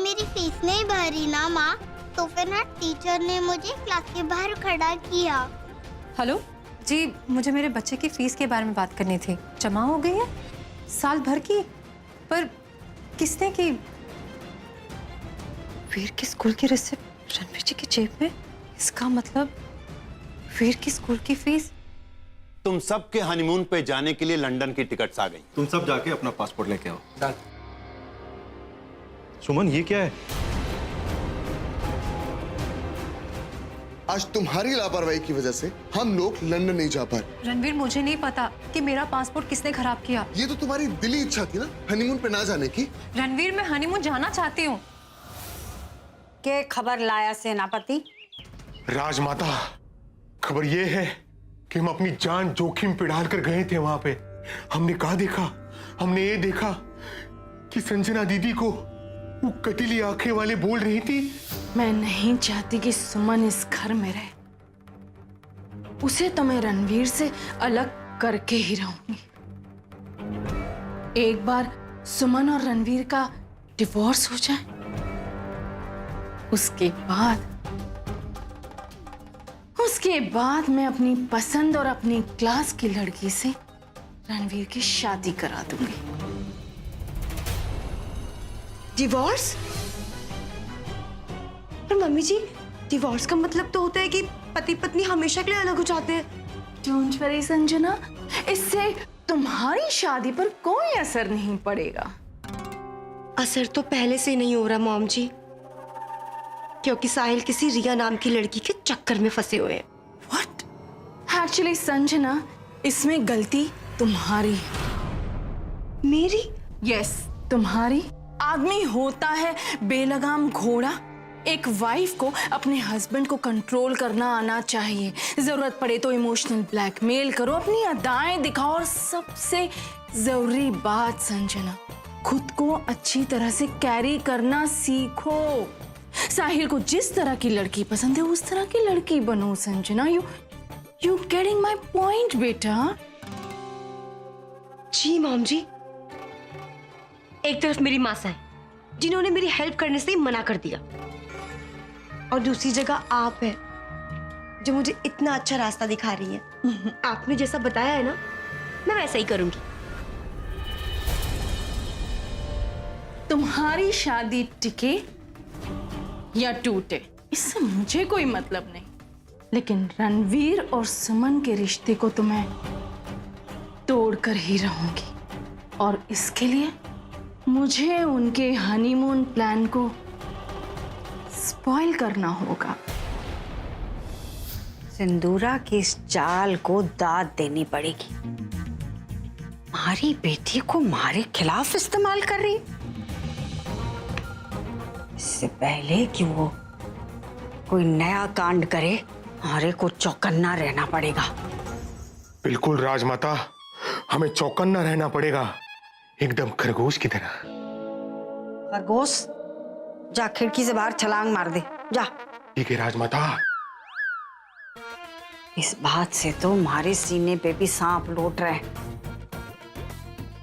मेरी फीस नहीं भरी ना माँ, तो फिर ना टीचर ने मुझे क्लास के बाहर खड़ा किया। हेलो जी, मुझे मेरे बच्चे की फीस के बारे में बात करनी थी। जमा हो गई है साल भर की, पर किसने की? वीर की स्कूल की रिसिप्ट रणवीर जी की जेब में। इसका मतलब वीर की स्कूल की फीस। तुम सबके हनीमून पे जाने के लिए लंदन की टिकट्स आ गई। तुम सब जाके अपना पासपोर्ट लेके आओ। सुमन, ये क्या है? आज तुम्हारी लापरवाही की वजह से हम लोग लंदन नहीं जा पाए। रणवीर, मुझे नहीं पता कि मेरा पासपोर्ट किसने खराब किया। ये तो तुम्हारी दिली इच्छा थी ना हनीमून पे ना जाने की। रणवीर, मैं हनीमून जाना चाहती हूँ। के खबर लाया सेनापति? राजमाता, खबर ये है कि हम अपनी जान जोखिम पे डालकर गए थे वहां पे। हमने कहा देखा, हमने ये देखा कि संजना दीदी को वो कटीली आंखें वाले बोल रही थी, मैं नहीं चाहती कि सुमन इस घर में रहे। उसे तो मैं रणवीर से अलग करके ही रहूंगी। एक बार सुमन और रणवीर का डिवोर्स हो जाए, उसके बाद मैं अपनी पसंद और अपनी क्लास की लड़की से रणवीर की शादी करा दूंगी। डिवोर्स? पर मम्मी जी, डिवोर्स का मतलब तो होता है कि पति पत्नी हमेशा के लिए अलग हो जाते हैं। डोंट वरी संजना, इससे तुम्हारी शादी पर कोई असर नहीं पड़ेगा। असर तो पहले से नहीं हो रहा मॉम जी, क्योंकि साहिल किसी रिया नाम की लड़की के चक्कर में फंसे हुए हैं। What? Actually संजना, इसमें गलती तुम्हारी है। मेरी? Yes, तुम्हारी। आदमी होता है बेलगाम घोड़ा। एक वाइफ को अपने हस्बैंड को कंट्रोल करना आना चाहिए। जरूरत पड़े तो इमोशनल ब्लैकमेल करो, अपनी अदाएं दिखाओ, और सबसे जरूरी बात संजना, खुद को अच्छी तरह से कैरी करना सीखो। साहिल को जिस तरह की लड़की पसंद है उस तरह की लड़की बनो Sanjana. You getting my point बेटा? जी मॉम जी। एक तरफ मेरी मासा है जिन्होंने मेरी हेल्प करने से ही मना कर दिया, और दूसरी जगह आप है जो मुझे इतना अच्छा रास्ता दिखा रही है। आपने जैसा बताया है ना, मैं वैसा ही करूंगी। तुम्हारी शादी टिके या टूटे, इससे मुझे कोई मतलब नहीं, लेकिन रणवीर और सुमन के रिश्ते को तो मैं तोड़कर ही रहूंगी, और इसके लिए मुझे उनके हनीमून प्लान को स्पॉइल करना होगा। सिंदूरा की इस चाल को दाद देनी पड़ेगी। हमारी बेटी को हमारे खिलाफ इस्तेमाल कर रही, इससे पहले कि वो कोई नया कांड करे, हमारे को चौकन्ना रहना पड़ेगा। बिल्कुल राजमाता, हमें चौकन्ना रहना पड़ेगा, एकदम खरगोश की तरह। खरगोश? जा खिड़की से बाहर छलांग मार दे, जा। ठीक है राजमाता। इस बात से तो हमारे सीने पे भी सांप लौट रहे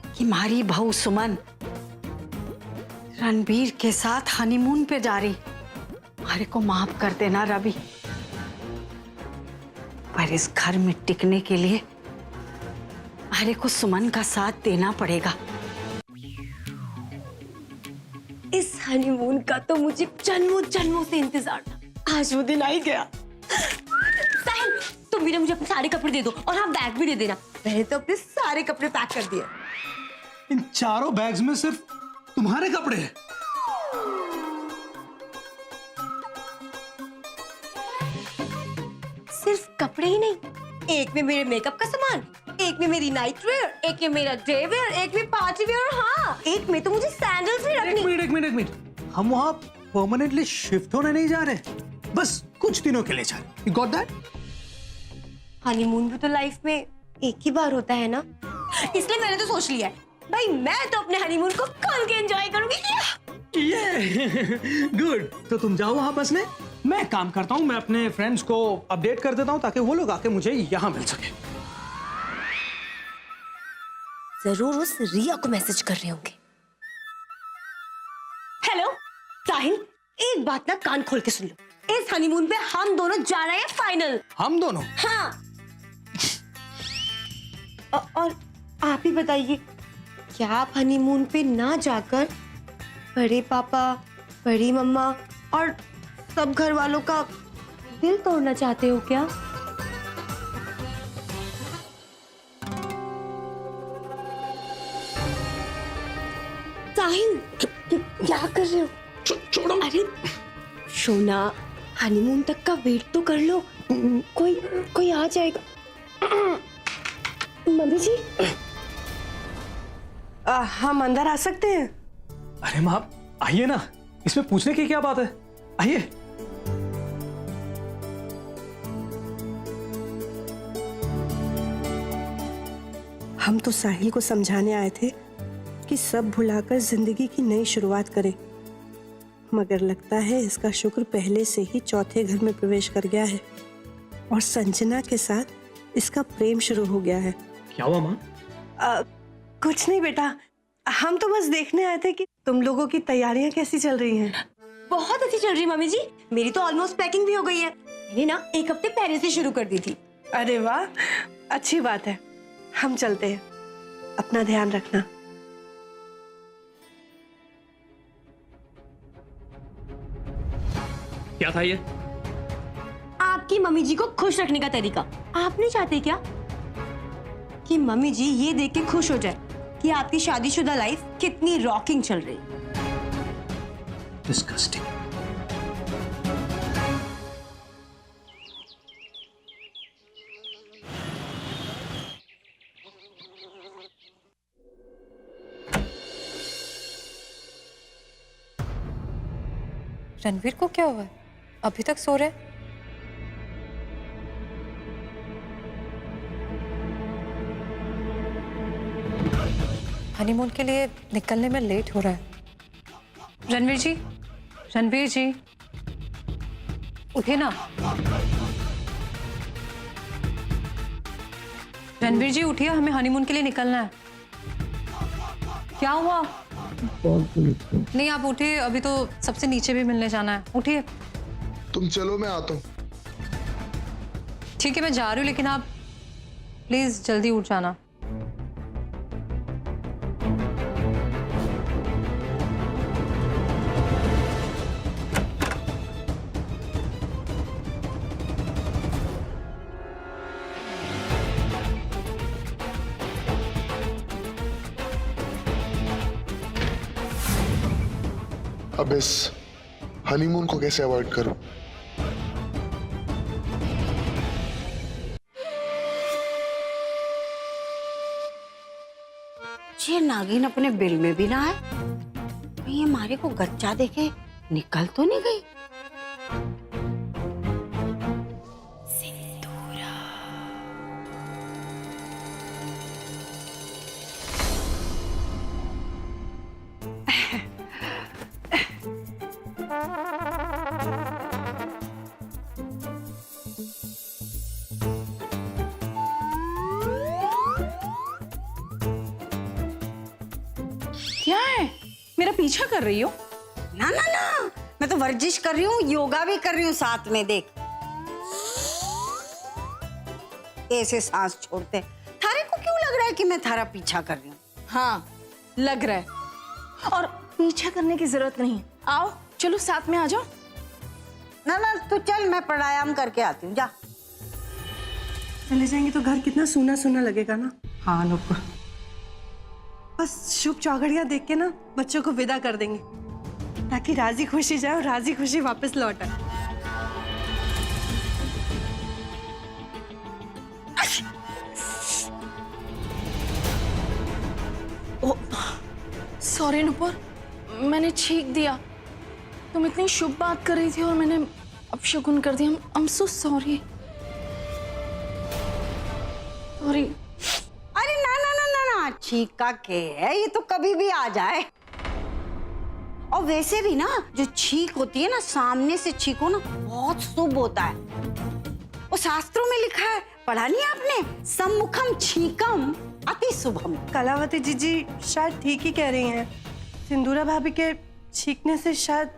कि हमारी बहू सुमन रणबीर के साथ हनीमून पे जा रही। हमारे को माफ कर देना रवि, पर इस घर में टिकने के लिए हमारे को सुमन का साथ देना पड़ेगा। इस हनीमून का तो मुझे जन्मों जन्मों से इंतजार था, आज वो दिन आ ही गया। साहिल, तुम भी ना मुझे अपने सारे कपड़े दे दो, और हाँ बैग भी दे देना। मैंने तो अपने सारे कपड़े पैक कर दिए। इन चारों बैग्स में सिर्फ तुम्हारे कपड़े हैं? सिर्फ कपड़े ही नहीं, एक में मेरे मेकअप का सामान, एक में मेरी नाइट वेयर, एक में मेरा डे वेयर, एक में पार्टी वेयर, और हाँ एक में तो मुझे सैंडल्स भी रखनी। एक मिनट, हम वहाँ परमानेंटली शिफ्ट होने नहीं जा रहे, बस कुछ दिनों के लिए जा रहे। You got that? हनीमून भी तो लाइफ में एक ही बार होता है ना, इसलिए मैंने तो सोच लिया है भाई, मैं तो अपने हनीमून को खोल के एंजॉय करूंगी। ये गुड। तो तुम जाओ वहां बसने, मैं काम करता हूँ, मैं अपने फ्रेंड्स को अपडेट कर देता हूँ ताकि वो लोग आके मुझे यहाँ मिल सके। जरूर उस रिया को मैसेज कर रहे होंगे। हेलो, साहिल, एक बात ना कान खोल के सुन लो, इस हनीमून पे हम दोनों जा रहे हैं फाइनल। हम दोनों? हाँ। और आप ही बताइए, क्या आप हनीमून पे ना जाकर बड़े पापा, बड़ी मम्मा और सब घर वालों का दिल तोड़ना चाहते हो क्या? साहिल, क्या कर रहे हो? छोड़ो। अरे सोना, हनीमून तक का वेट तो कर लो, कोई आ जाएगा। मम्मी जी, हम अंदर आ सकते हैं? अरे माँ, आइए ना, इसमें पूछने की क्या बात है, आइए। हम तो साहिल को समझाने आए थे कि सब भुलाकर जिंदगी की नई शुरुआत करे, मगर लगता है इसका शुक्र पहले से ही चौथे घर में प्रवेश कर गया है और संजना के साथ इसका प्रेम शुरू हो गया है। क्या हुआ माँ? कुछ नहीं बेटा, हम तो बस देखने आए थे कि तुम लोगों की तैयारियां कैसी चल रही हैं। बहुत अच्छी चल रही है मम्मी जी, मेरी तो ऑलमोस्ट पैकिंग भी हो गई है। मैंने ना 1 हफ्ते पहले से शुरू कर दी थी। अरे वाह, अच्छी बात है। हम चलते हैं, अपना ध्यान रखना। क्या था ये? आपकी मम्मी जी को खुश रखने का तरीका। आप नहीं चाहते क्या कि मम्मी जी ये देख के खुश हो जाए कि आपकी शादीशुदा लाइफ कितनी रॉकिंग चल रही? डिस्गस्टिंग। रणवीर को क्या हुआ है? अभी तक सो रहे? हनीमून के लिए निकलने में लेट हो रहा है। रणवीर जी, रणवीर जी, उठिए ना। रणवीर जी उठिए, हमें हनीमून के लिए निकलना है। क्या हुआ? नहीं आप उठिए, अभी तो सबसे नीचे भी मिलने जाना है। उठिए। तुम चलो, मैं आता हूँ। ठीक है मैं जा रही हूँ, लेकिन आप प्लीज जल्दी उठ जाना। अब इस हनीमून को कैसे अवॉइड करूं? ये नागिन अपने बिल में भी ना आए, ये हमारे को गच्चा देखे निकल तो नहीं गई। क्या है? मेरा पीछा कर रही हो? ना ना ना, मैं तो वर्जिश कर रही हूँ, योगा भी कर रही हूँ साथ में। देख ऐसे सांस छोड़ते। थारे को क्यों लग रहा है कि मैं थारा पीछा कर रही हूँ? हाँ लग रहा है, और पीछा करने की जरूरत नहीं है। आओ चलो साथ में आ जाओ। ना ना तू चल, मैं प्राणायाम करके आती हूँ, जा। चले जाएंगे तो घर कितना सूना सूना लगेगा ना। हाँ नुपुर, बस शुभ चौघड़ियां देख के ना बच्चों को विदा कर देंगे, ताकि राजी खुशी जाए और राजी खुशी वापस लौट आए। सॉरी नुपुर, मैंने छींक दिया। तुम इतनी शुभ बात कर रही थी और मैंने अपशगुन कर दिया। I am so sorry. Sorry. अरे ना ना ना ना ना, छींका के है, ये तो कभी भी आ जाए। और वैसे भी ना जो छींक होती है ना, सामने से छींको ना, बहुत शुभ होता है। वो शास्त्रों में लिखा है, पढ़ा नहीं आपने? सम्मुखम छीकम अति शुभम। कलावती जीजी शायद ठीक ही कह रही हैं। सिंदूरा भाभी के छींकने से शायद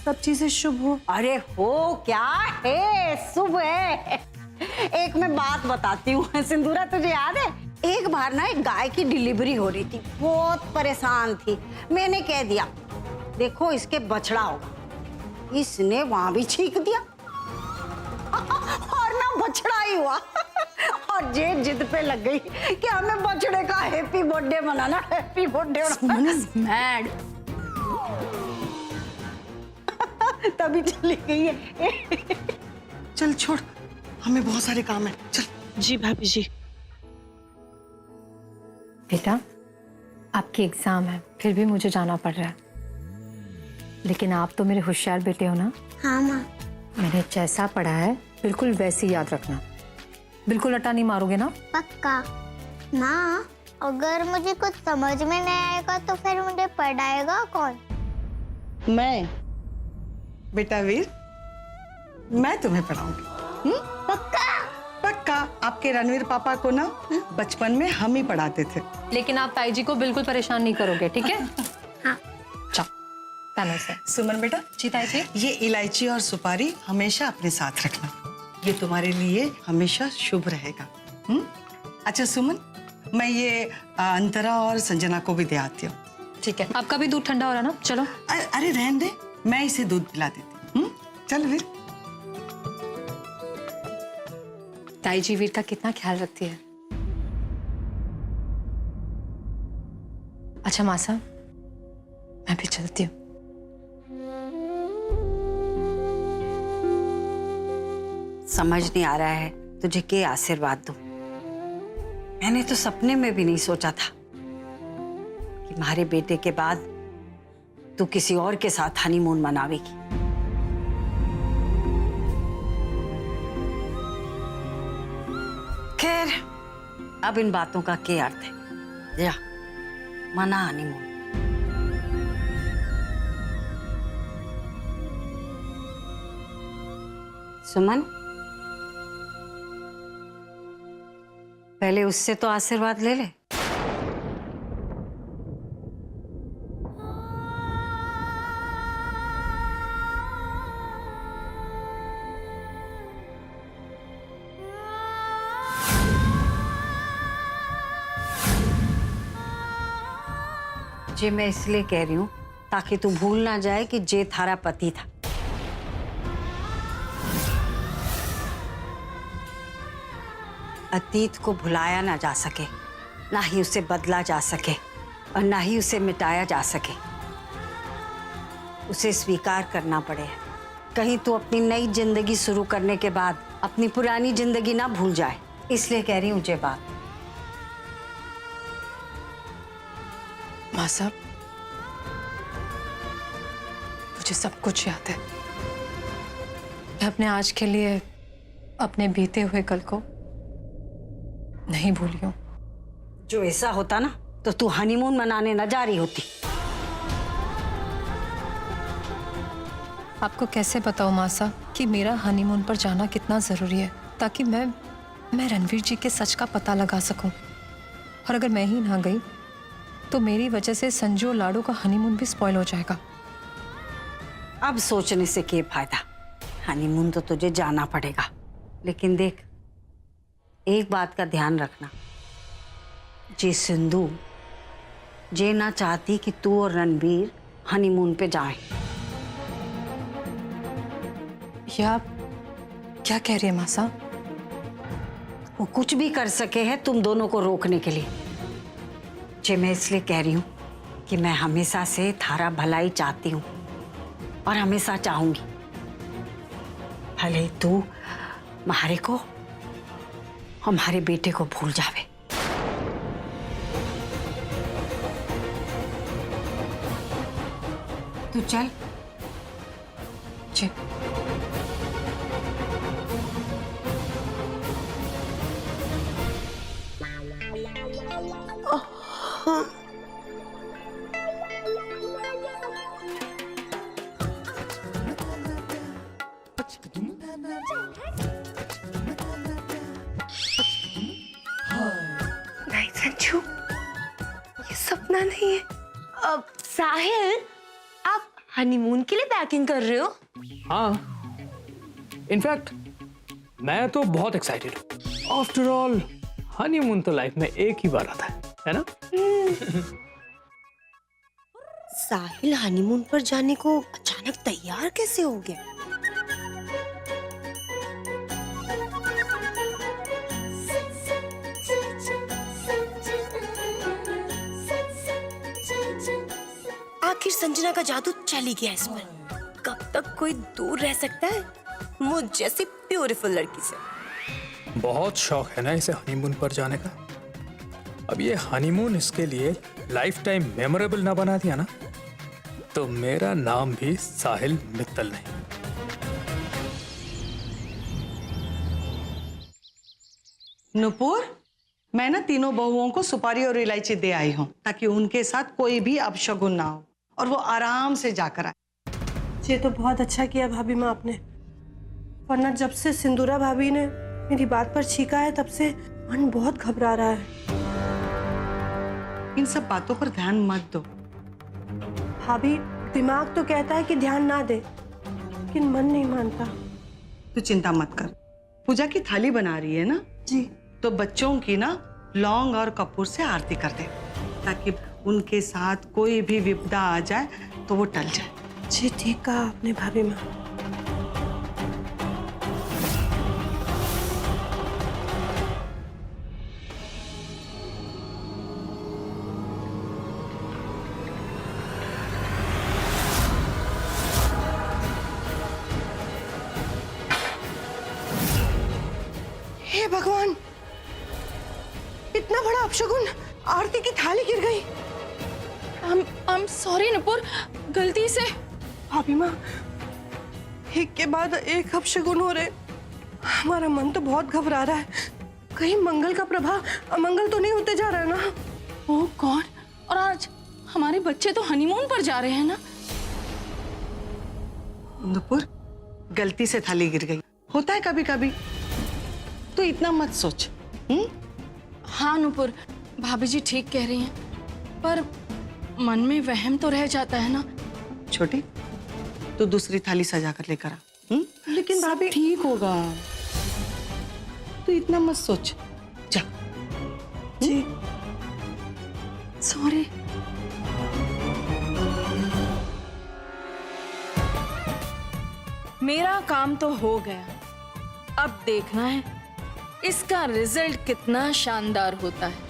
सब चीजें शुभ हो। अरे हो क्या है, शुभ है। एक मैं बात बताती हूँ सिंदूरा, तुझे याद है एक बार ना एक गाय की डिलीवरी हो रही थी, बहुत परेशान थी। मैंने कह दिया देखो इसके बछड़ा होगा, इसने वहां भी छींक दिया और ना बछड़ा ही हुआ। और जे जिद पे लग गई कि हमें बछड़े का हैप्पी बर्थडे मनाना, हैप्पी बर्थडे मैड। तभी चली गई है। चल छोड़, हमें बहुत सारे काम है, चल। जी भाभी जी। बेटा, आपकी एग्जाम है, फिर भी मुझे जाना पड़ रहा है, लेकिन आप तो मेरे होशियार बेटे हो ना। हाँ माँ। मैंने जैसा पढ़ा है बिल्कुल वैसे ही याद रखना, बिल्कुल रट्टा नहीं मारोगे ना। पक्का। माँ, अगर मुझे कुछ समझ में नहीं आएगा तो फिर मुझे पढ़ाएगा कौन? मैं, बेटा वीर, मैं तुम्हें पढ़ाऊंगी। पक्का? पक्का। आपके रणवीर पापा को ना बचपन में हम ही पढ़ाते थे। लेकिन आप ताई जी को बिल्कुल परेशान नहीं करोगे, ठीक है? हाँ। चल, पैनल से। सुमन बेटा, जी ताई जी। ये इलायची और सुपारी हमेशा अपने साथ रखना, ये तुम्हारे लिए हमेशा शुभ रहेगा। अच्छा सुमन, मैं ये अंतरा और संजना को भी दे आती हूँ। ठीक है, आपका भी दूध ठंडा हो रहा ना, चलो। अरे रहने दे, मैं इसे दूध पिला देती हूँ। चल वीर। ताई जी वीर का कितना ख्याल रखती है। अच्छा मासा, मैं भी चलती हूँ। समझ नहीं आ रहा है तुझे के आशीर्वाद दूं। मैंने तो सपने में भी नहीं सोचा था कि हमारे बेटे के बाद तू किसी और के साथ हनीमून मनावेगी। खैर, अब इन बातों का क्या अर्थ है। जा, मना हनीमून। सुमन, पहले उससे तो आशीर्वाद ले ले। जे मैं इसलिए कह रही हूं ताकि तू भूल ना जाए कि जे थारा पति था। अतीत को भुलाया ना जा सके, ना ही उसे बदला जा सके और ना ही उसे मिटाया जा सके। उसे स्वीकार करना पड़े। कहीं तू अपनी नई जिंदगी शुरू करने के बाद अपनी पुरानी जिंदगी ना भूल जाए, इसलिए कह रही हूँ ये बात। माँ साहब, मुझे सब कुछ याद है। मैं अपने आज के लिए अपने बीते हुए कल को नहीं भूली हूं। जो ऐसा होता ना तो तू हनीमून मनाने न जा रही होती। आपको कैसे बताऊं माँ साहब कि मेरा हनीमून पर जाना कितना जरूरी है, ताकि मैं रणवीर जी के सच का पता लगा सकूं। और अगर मैं ही ना गई तो मेरी वजह से संजू और लाडू का हनीमून भी स्पॉइल हो जाएगा। अब सोचने से क्या फायदा, हनीमून तो तुझे जाना पड़ेगा। लेकिन देख, एक बात का ध्यान रखना, जे सिंधु जे ना चाहती कि तू और रणवीर हनीमून पे जाएं। ये आप क्या कह रही है माँ साहब? वो कुछ भी कर सके है तुम दोनों को रोकने के लिए। जे मैं इसलिए कह रही हूँ कि मैं हमेशा से थारा भलाई चाहती हूँ और हमेशा चाहूंगी। भले तू हमारे को, हमारे बेटे को भूल जावे। तू चल। जी। नहीं संजू, ये सपना नहीं है। अब साहिल, आप हनीमून के लिए पैकिंग कर रहे हो? हाँ, इनफैक्ट मैं तो बहुत एक्साइटेड हूँ। आफ्टर ऑल हनीमून तो लाइफ में एक ही बार आता है ना? साहिल हनीमून पर जाने को अचानक तैयार कैसे हो गया? आखिर संजना का जादू चली गया इस पर। कब तक कोई दूर रह सकता है मुझ जैसी ब्यूटीफुल लड़की से? बहुत शौक है ना इसे हनीमून पर जाने का। अब ये हनीमून इसके लिए लाइफ टाइम मेमोरेबल ना बना दिया ना, तो मेरा नाम भी साहिल मित्तल नहीं। नुपुर, मैं ना तीनों बहुओं को सुपारी और इलायची दे आई हूँ ताकि उनके साथ कोई भी अपशगुन ना हो और वो आराम से जाकर आए। ये तो बहुत अच्छा किया भाभी माँ आपने, वरना जब से सिंदूरा भाभी ने मेरी बात पर छीका है तब से मन बहुत घबरा रहा है। इन सब बातों पर ध्यान मत दो। भाभी, दिमाग तो कहता है कि ध्यान ना दे, लेकिन मन नहीं मानता। तू चिंता मत कर, पूजा की थाली बना रही है ना जी, तो बच्चों की ना लौंग और कपूर से आरती कर दे ताकि उनके साथ कोई भी विपदा आ जाए तो वो टल जाए। जी ठीक कहा आपने भाभी माँ। हे भगवान, इतना बड़ा अपशगुन, आरती की थाली गिर गई। I'm sorry नुपुर, गलती से। भाभी माँ, एक के बाद एक अपशगुन हो रहे, हमारा मन तो बहुत घबरा रहा है। कहीं मंगल का प्रभाव अमंगल तो नहीं होते जा रहा है ना? ओह गॉड, और आज हमारे बच्चे तो हनीमून पर जा रहे हैं ना? नुपुर, गलती से थाली गिर गई, होता है कभी कभी, तो इतना मत सोच। हाँ नुपुर, भाभी जी ठीक कह रही हैं, पर मन में वहम तो रह जाता है ना। छोटी, तू दूसरी थाली सजा कर लेकर आ। लेकिन भाभी, ठीक होगा, तू इतना मत सोच, जा। जी सॉरी। मेरा काम तो हो गया, अब देखना है इसका रिजल्ट कितना शानदार होता है।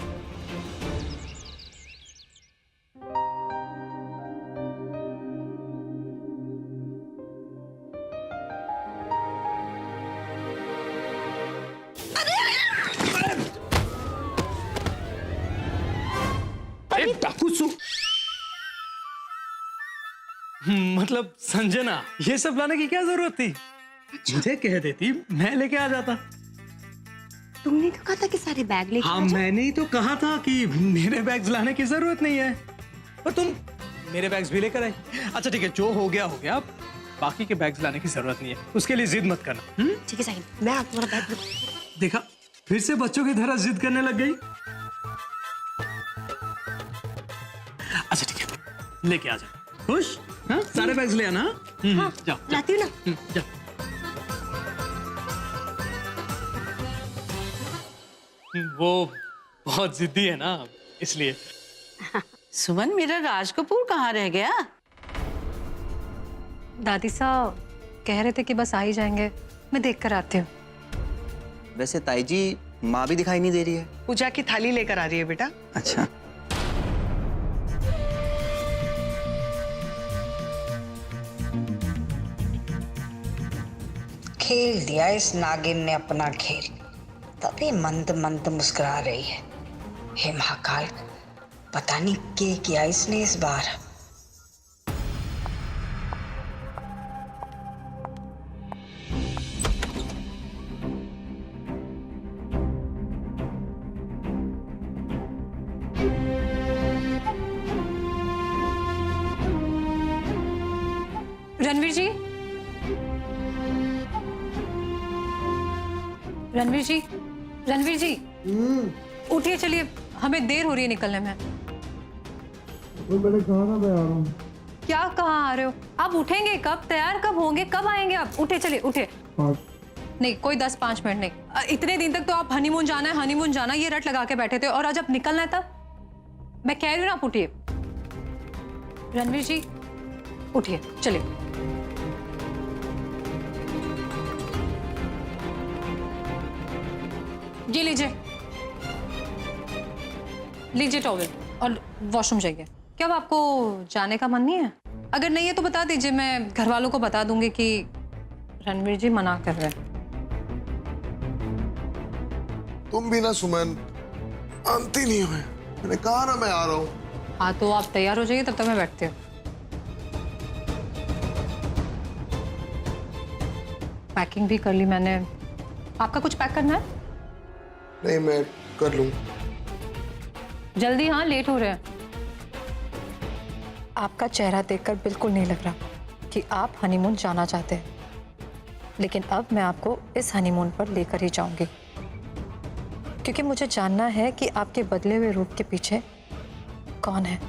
अरे डाकू मतलब संजना, ये सब लाने की क्या जरूरत थी? मुझे कह देती, मैं लेके आ जाता। तुमने तो कहा था कि सारे बैग लेके हाँ, आ जाओ। मैंने ही तो कहा था कि मेरे बैग्स लाने की जरूरत नहीं है, पर तुम मेरे बैग्स भी लेकर आई। अच्छा ठीक है, जो हो गया, बाकी के बैग्स लाने की जरूरत नहीं है, उसके लिए जिद मत करना। ठीक है साहिल, मैं तुम्हारा बैग देखा, फिर से बच्चों की तरह जिद करने लग गई। अच्छा ठीक है, लेके आ जाओ। खुश? हाँ, सारे बैग्स ले आना। हाँ, जाओ लाती हूँ ना। जाओ। वो बहुत जिद्दी है ना, इसलिए। सुमन, मेरा राज कपूर कहाँ रह गया? दादी साहब कह रहे थे कि बस आ ही जाएंगे, मैं देख कर आती हूँ। वैसे ताई जी, माँ भी दिखाई नहीं दे रही है। पूजा की थाली लेकर आ रही है बेटा। अच्छा, खेल दिया इस नागिन ने अपना खेल, तभी मंद मंद मुस्कुरा रही है। हे महाकाल, पता नहीं क्या किया इसने इस बार। रणवीर जी, रणवीर जी, रणवीर जी, उठिए, चलिए, हमें देर हो रही है निकलने में। क्या कहाँ आ रहे हो? आप उठेंगे कब? तैयार कब होंगे? कब आएंगे आप? उठे, चलिए उठे। नहीं, कोई 10-5 मिनट नहीं। इतने दिन तक तो आप हनीमून जाना ये रट लगा के बैठे थे, और आज आप निकलना है तब? मैं कह रही हूँ ना, आप उठिए। रणवीर जी उठिए, चलिए। ये लीजिए टॉवल, और वॉशरूम जाइए। क्या अब आपको जाने का मन नहीं है? अगर नहीं है तो बता दीजिए, मैं घर वालों को बता दूंगी कि रणवीर जी मना कर रहे हैं। तुम भी ना सुमन, आंती नहीं हुए। मैंने कहा ना मैं आ रहा हूँ। हाँ तो आप तैयार हो जाइए, तब तक मैं बैठती हूँ। पैकिंग भी कर ली मैंने। आपका कुछ पैक करना है? नहीं, मैं कर लूँ। जल्दी, हाँ लेट हो रहे हैं। आपका चेहरा देखकर बिल्कुल नहीं लग रहा कि आप हनीमून जाना चाहते हैं, लेकिन अब मैं आपको इस हनीमून पर लेकर ही जाऊंगी, क्योंकि मुझे जानना है कि आपके बदले हुए रूप के पीछे कौन है।